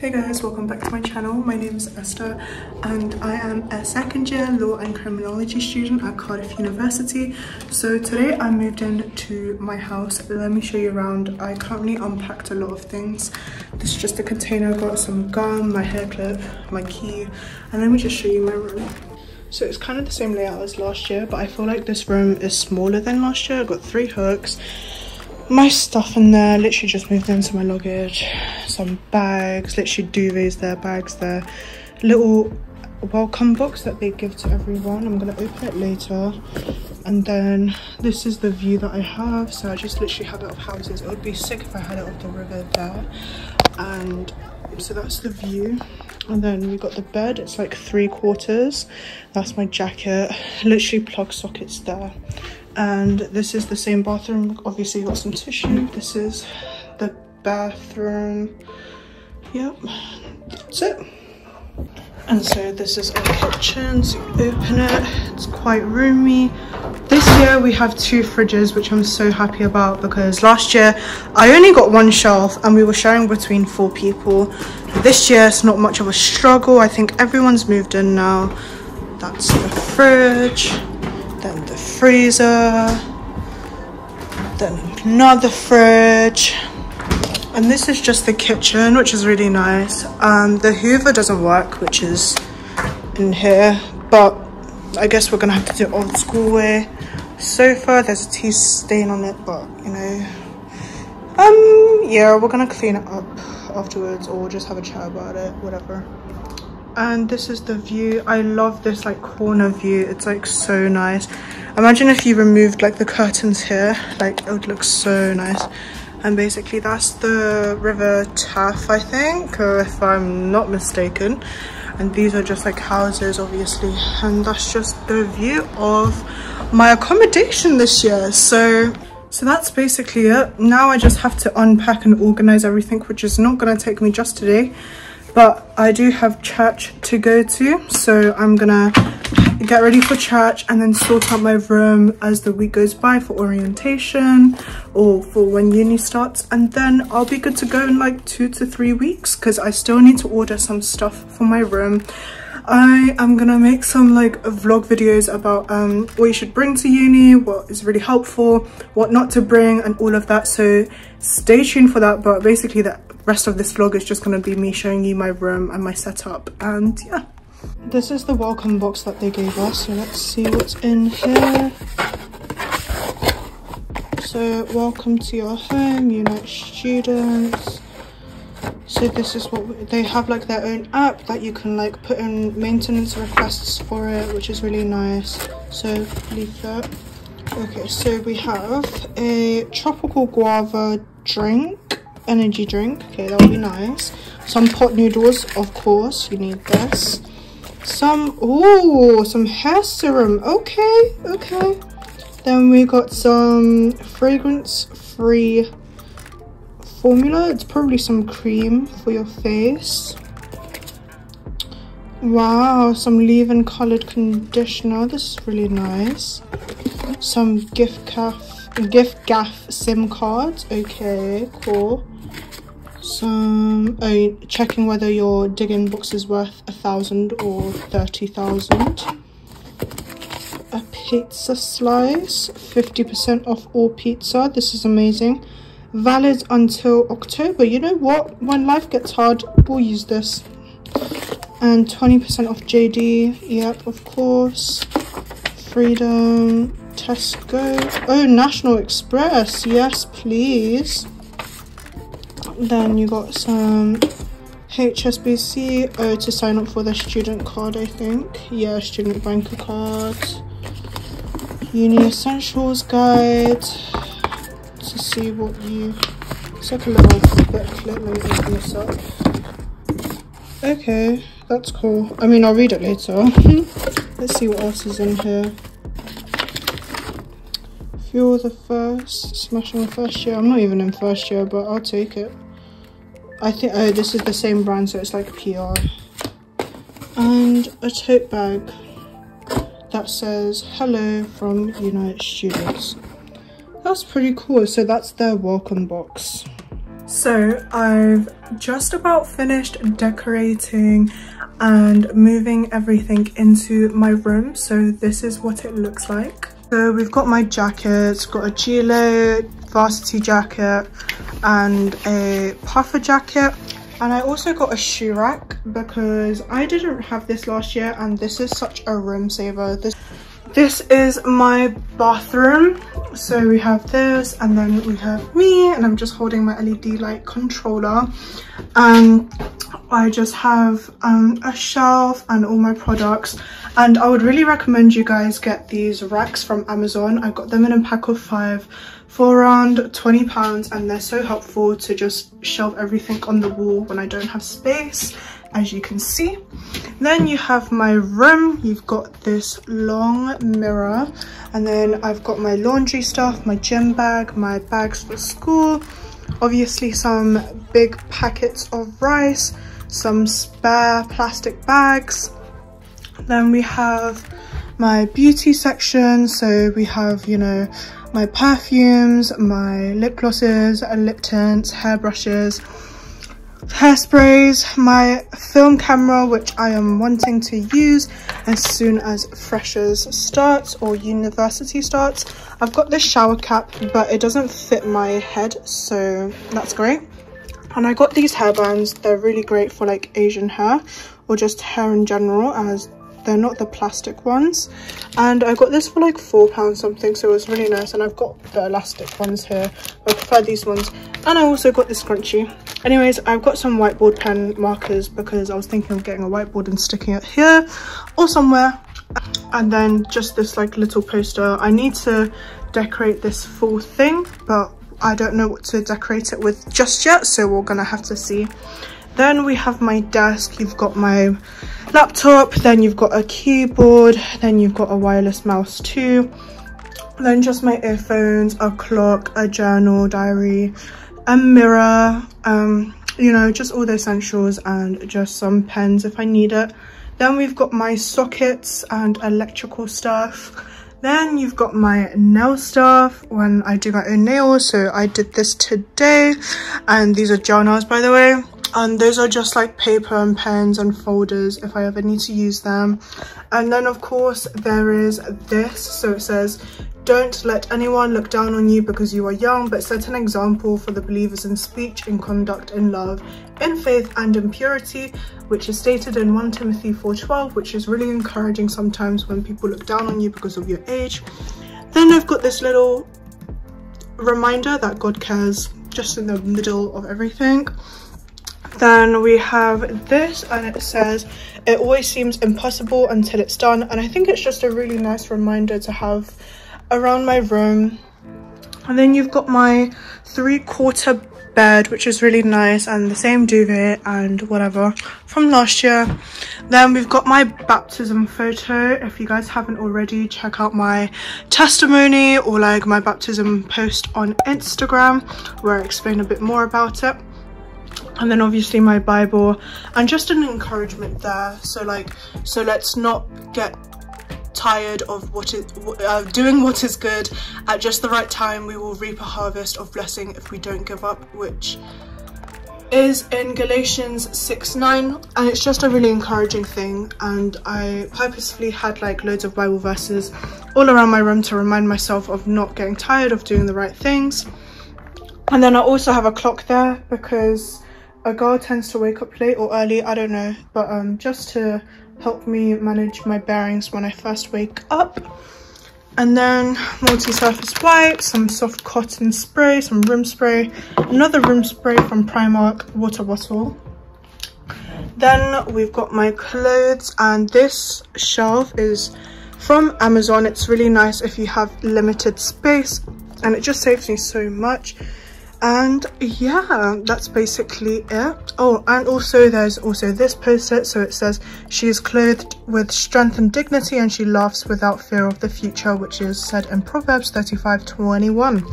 Hey guys, welcome back to my channel. My name is Esther and I am a second year law and criminology student at Cardiff University. So today I moved into my house. Let me show you around. I currently unpacked a lot of things. This is just a container. I got some gum, my hair clip, my key, and let me just show you my room. So it's kind of the same layout as last year, but I feel like this room is smaller than last year. I got 3 hooks. My stuff in there, literally just moved into my luggage, some bags, literally duvets there, bags there, little welcome box that they give to everyone. I'm gonna open it later. And then this is the view that I have. So I just literally have it of houses. It would be sick if I had it of the river there. And so that's the view. And then we got the bed, it's like 3/4. That's my jacket, literally plug sockets there. And this is the same bathroom. Obviously you got some tissue. This is the bathroom. Yep, that's it. And so this is our kitchen. So you open it, it's quite roomy. This year we have 2 fridges, which I'm so happy about, because last year I only got 1 shelf and we were sharing between 4 people. This year it's not much of a struggle. I think everyone's moved in now. That's the fridge, then the freezer, then another fridge, and this is just the kitchen, which is really nice. The Hoover doesn't work, which is in here, but I guess we're gonna have to do it old school way. Sofa, there's a tea stain on it, but you know, yeah, we're gonna clean it up afterwards or just have a chat about it, whatever. And this is the view. I love this like corner view. It's like so nice. Imagine if you removed like the curtains here, like it would look so nice. And basically that's the River Taff, I think, or if I'm not mistaken. And these are just like houses, obviously, and that's just the view of my accommodation this year. So that's basically it. Now I just have to unpack and organize everything, which is not going to take me just today, but I do have church to go to, so I'm gonna get ready for church and then sort out my room as the week goes by for orientation or for when uni starts, and then I'll be good to go in like 2 to 3 weeks, because I still need to order some stuff for my room. I am gonna make some like vlog videos about what you should bring to uni, what is really helpful, what not to bring, and all of that, so stay tuned for that. But basically the rest of this vlog is just going to be me showing you my room and my setup. And yeah, this is the welcome box that they gave us, so let's see what's in here. So welcome to your home, Unite students. So this is what they have, like their own app that you can like put in maintenance requests for it, which is really nice. So leaflet. Okay, so we have a tropical guava drink, energy drink. Okay, that'll be nice. Some pot noodles, of course, you need this. Some hair serum. Okay. Then we got some fragrance free formula. It's probably some cream for your face. Wow, some leave-in colored conditioner. This is really nice. Some gift gaff SIM cards. Okay, cool. Some checking whether your dig-in box is worth 1,000 or 30,000. A pizza slice, 50% off all pizza. This is amazing. Valid until October. You know what? When life gets hard, we'll use this. And 20% off JD. Yep, of course. Freedom. Tesco. Oh, National Express. Yes, please. Then you got some HSBC. Oh, to sign up for the student card, I think. Yeah, student banker card. Uni Essentials Guide. To see what you... It's like a little booklet. Let me open this up. Okay, that's cool. I mean, I'll read it later. Let's see what else is in here. If you're the first, smashing the first year. I'm not even in first year, but I'll take it. I think, oh, this is the same brand, so it's like PR. And a tote bag that says, hello from Unite Students. That's pretty cool. So that's their welcome box. So I've just about finished decorating and moving everything into my room. So this is what it looks like. So we've got my jackets, got a gilet, varsity jacket and a puffer jacket. And I also got a shoe rack because I didn't have this last year and this is such a room saver. This is my bathroom. So we have this and then we have me, and I'm just holding my LED light controller. And I just have a shelf and all my products. And I would really recommend you guys get these racks from Amazon. I got them in a pack of 5 for around £20, and they're so helpful to just shelve everything on the wall when I don't have space, as you can see. Then you have my room. You've got this long mirror, and then I've got my laundry stuff, my gym bag, my bags for school, obviously some big packets of rice, some spare plastic bags. Then we have my beauty section. So we have, you know, my perfumes, my lip glosses, lip tints, hairbrushes, hairsprays, my film camera, which I am wanting to use as soon as freshers starts or university starts. I've got this shower cap, but it doesn't fit my head, so that's great. And I got these hairbands. They're really great for like Asian hair or just hair in general, as they're not the plastic ones. And I got this for like £4 something, so it was really nice. And I've got the elastic ones here, but I prefer these ones. And I also got this scrunchie. Anyways, I've got some whiteboard pen markers because I was thinking of getting a whiteboard and sticking it here or somewhere. And then just this like little poster. I need to decorate this full thing, but I don't know what to decorate it with just yet, so we're gonna have to see. Then we have my desk. You've got my laptop, then you've got a keyboard, then you've got a wireless mouse too, then just my earphones, a clock, a journal, diary, a mirror, you know, just all the essentials, and just some pens if I need it. Then we've got my sockets and electrical stuff. Then you've got my nail stuff when I do my own nails. So I did this today, and these are gel nails, by the way. And those are just like paper and pens and folders if I ever need to use them. And then of course there is this. So it says, don't let anyone look down on you because you are young, but set an example for the believers in speech, in conduct, in love, in faith and in purity, which is stated in 1 Timothy 4:12, which is really encouraging sometimes when people look down on you because of your age. Then I've got this little reminder that God cares, just in the middle of everything. Then we have this, and it says, it always seems impossible until it's done. And I think it's just a really nice reminder to have around my room. And then you've got my 3/4 bed, which is really nice, and the same duvet and whatever from last year. Then we've got my baptism photo. If you guys haven't already, check out my testimony or like my baptism post on Instagram where I explain a bit more about it. And then obviously my Bible, and just an encouragement there. So let's not get tired of doing what is good. At just the right time we will reap a harvest of blessing if we don't give up, which is in Galatians 6:9. And it's just a really encouraging thing. And I purposefully had like loads of Bible verses all around my room to remind myself of not getting tired of doing the right things. And then I also have a clock there because a girl tends to wake up late or early, I don't know, but just to help me manage my bearings when I first wake up. And then multi-surface wipes, some soft cotton spray, some room spray, another room spray from Primark water bottle. Then we've got my clothes, and this shelf is from Amazon. It's really nice if you have limited space, and it just saves me so much. And yeah, that's basically it. Oh, and also there's also this post-it. So it says, she is clothed with strength and dignity, and she laughs without fear of the future, which is said in Proverbs 35:21.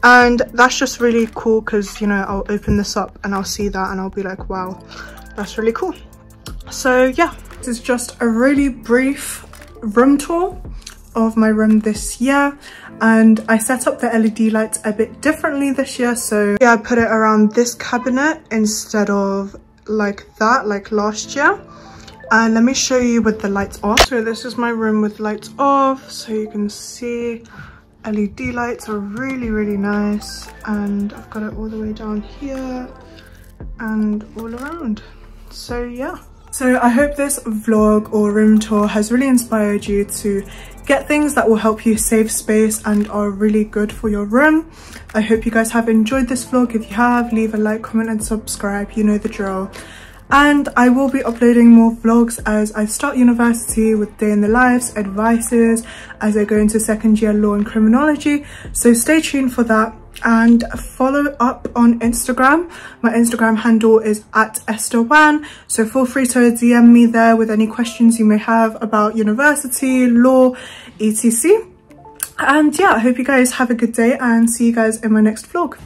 And that's just really cool because, you know, I'll open this up and I'll see that and I'll be like, wow, that's really cool. So yeah, this is just a really brief room tour. of my room this year, and I set up the LED lights a bit differently this year. So yeah, I put it around this cabinet instead of like that, like last year. And let me show you with the lights off. So this is my room with lights off, so you can see LED lights are really nice, and I've got it all the way down here and all around. So yeah, so I hope this vlog or room tour has really inspired you to get things that will help you save space and are really good for your room. I hope you guys have enjoyed this vlog. If you have, leave a like, comment and subscribe, you know the drill. And I will be uploading more vlogs as I start university with day in the lives, advices as I go into second year law and criminology. So stay tuned for that, and follow up on Instagram. My Instagram handle is @estherwan. So feel free to DM me there with any questions you may have about university, law, etc. And yeah, I hope you guys have a good day and see you guys in my next vlog.